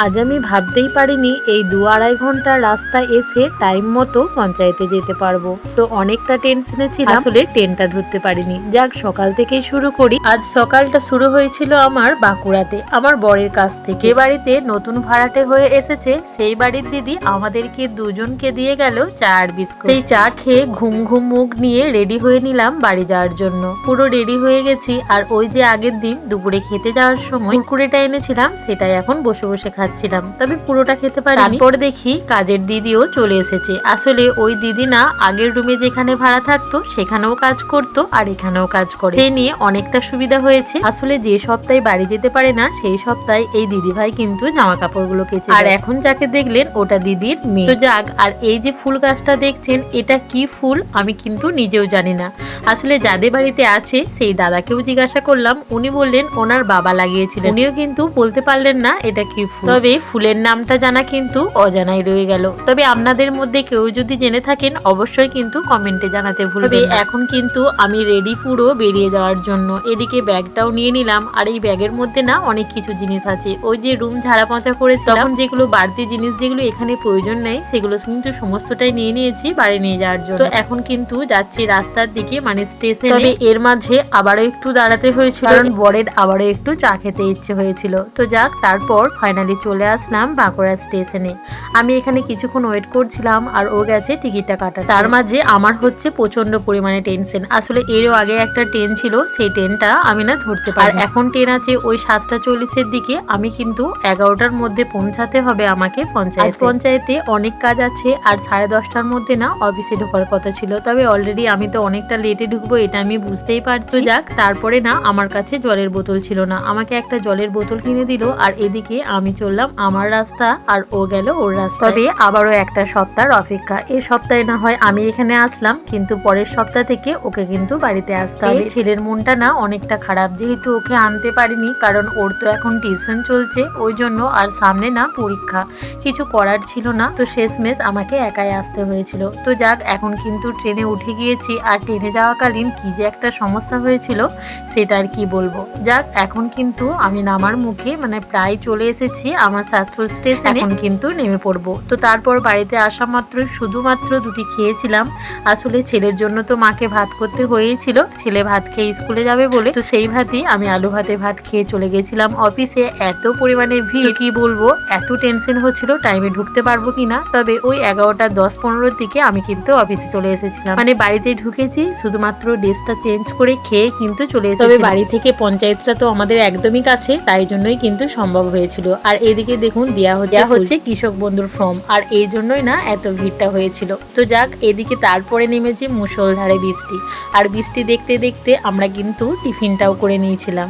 আজ আমি ভাবতেই পারিনি এই ২-২.৫ ঘন্টা রাস্তা এসে টাইম মতো পঞ্চায়েতে যেতে পারবো। তো অনেকটা টেনশনে ছিলাম, আসলে ট্রেনটা ধরতে পারিনি। যাক, সকাল থেকেই শুরু করি। আজ সকালটা শুরু হয়েছিল আমার বাঁকুড়াতে, আমার বরের কাছ থেকে। যে বাড়িতে নতুন ভাড়াটে হয়ে এসেছে সেই বাড়ির দিদি আমাদেরকে দুজনকে দিয়ে গেল চা আর বিস্কুট। সেই চা খেয়ে ঘুম ঘুম মুখ নিয়ে রেডি হয়ে নিলাম বাড়ি যাওয়ার জন্য। পুরো রেডি হয়ে গেছি। আর ওই যে আগের দিন দুপুরে খেতে যাওয়ার সময় কুরকুরেটা এনেছিলাম, সেটাই এখন বসে বসে খাচ্ছিলাম, তবে পুরোটা খেতে পারিনি। তারপর দেখি কাজের দিদিও চলে এসেছে। আসলে ওই দিদি না আগের রুমে যেখানে ভাড়া থাকতো সেখানেও কাজ করতো আর এখানেও কাজ করে, সে নিয়ে অনেকটা সুবিধা হয়েছে। আসলে যে সপ্তাহে বাড়ি যেতে পারে না সেই সপ্তাহে এই দিদি ভাই কিন্তু জামা কাপড়গুলো কেচে। আর এখন যাকে দেখলেন ওটা দিদির মেয়ে। তো যাক, আর এই যে ফুল গাছটা দেখছেন এটা কি ফুল আমি কিন্তু নিজেও জানি না। আসলে যাদের বাড়িতে আছে সেই দাদাকেও জিজ্ঞাসা করলাম, উনি বললেন ওনার বাবা লাগিয়েছিলেন। উনিও কিন্তু বলতে পারলেন না এটা কি ফুল। তবে ফুলের নামটা জানা কিন্তু অজানাই রয়ে গেল। তবে আপনাদের মধ্যে কেউ যদি জেনে থাকেন অবশ্যই কিন্তু কমেন্টে জানাতে ভুলবেন না। এখন কিন্তু আমি রেডি পুরো বেরিয়ে যাওয়ার জন্য। এদিকে ব্যাগটাও নিয়ে নিলাম। আর এই ব্যাগের মধ্যে না অনেক কিছু জিনিস আছে। ওই যে রুম ঝাড়া পোঁছা করেছি তখন যেগুলো বাড়তি জিনিস যেগুলো এখানে প্রয়োজন নেই সেগুলো কিন্তু সমস্তটাই নিয়ে নিয়েছি বাড়ি নিয়ে যাওয়ার জন্য। তো এখন কিন্তু যাচ্ছি রাস্তার দিকে, মানে স্টেশনে। তবে এর মাঝে আবারও একটু দাঁড়াতে হয়েছিল, কারণ বরের আবারও একটু চা খেতে ইচ্ছে হয়েছিল। তো যাক, তারপর ফাইনালি চলে আসলাম বাঁকুড়া স্টেশনে। আমি এখানে কিছুক্ষণ ওয়েট করছিলাম আর ও গেছে টিকিটটা কাটা। তার মাঝে আমার হচ্ছে প্রচন্ড পরিমাণে টেনশন। আসলে এরও আগে একটা ট্রেন ছিল, সেই ট্রেনটা আমি না ধরতে পারি। আর এখন ট্রেন আছে ওই 7:40 দিকে। আমি কিন্তু 11টার মধ্যে পৌঁছাতে হবে আমাকে পঞ্চায়েতে অনেক কাজ আছে। আর 10:30টার মধ্যে না অফিসে ঢোকার কথা ছিল, তবে অলরেডি আমি তো অনেকটা লেটে ঢুকবো এটা আমি বুঝতেই পারছি। যাক, তারপরে না আমার কাছে জলের বোতল ছিল না, আমাকে একটা জলের বোতল কিনে দিল। আর এদিকে আমি চললাম আমার রাস্তা আর ও গেল ওর রাস্তা। তবে আবারও একটা সপ্তাহের অপেক্ষা। এই সপ্তাহে না হয় আমি এখানে আসলাম, কিন্তু পরের সপ্তাহ থেকে ওকে কিন্তু বাড়িতে আসতে হবে। ছেলের মনটা না অনেকটা খারাপ, যেহেতু ওকে আনতে পারিনি, কারণ ওর তো এখন টিউশন চলছে ওই জন্য। আর সামনে না পরীক্ষা, কিছু করার ছিল না, তো শেষমেশ আমাকে একাই আসতে হয়েছিল। তো যাক, এখন কিন্তু ট্রেনে উঠে গিয়েছি। আর ট্রেনে যাওয়াকালীন কি যে একটা সমস্যা হয়েছিল সেটা আর কি বলবো। যাক, এখন কিন্তু আমি নামার মুখে, মানে প্রায় চলে এসেছি আমার সাতপুর স্টেশনে। এখন কিন্তু নেমে পড়বো। তো তারপর বাড়িতে আসা মাত্রই শুধুমাত্র দুটি খেয়েছিলাম। আসলে ছেলের জন্য তো মাকে ভাত করতে হয়েছিল, ছেলে ভাত খেয়ে স্কুলে যাবে বলে। তো সেই ভাতই আমি আলু ভাতে ভাত খেয়ে চলে গেছিলাম অফিসে। এত পরিমাণে ভিড় কি বলবো, এত টেনশন হচ্ছিল টাইমে ঢুকতে পারবো কিনা। তবে ওই 11:10-15 দিকে আমি কিন্তু অফিসে চলে এসেছিলাম, মানে বাড়িতে ঢুকেছি, শুধুমাত্র ড্রেসটা চেঞ্জ করে খেয়ে কিন্তু চলে এসেছি। তবে বাড়ি থেকে পঞ্চায়েতটা তো আমাদের একদমই কাছে, তাই জন্যই কিন্তু সম্ভব হয়েছিল। আর এদিকে দেখুন দেয়া হচ্ছে কৃষক বন্ধুর ফর্ম, আর এই জন্যই না এত ভিড়টা হয়েছিল। তো যাক, এদিকে তারপরে নেমেছে মুষলধারে বৃষ্টি। আর বৃষ্টি দেখতে দেখতে আমরা কিন্তু টিফিনটাও করে নিয়েছিলাম।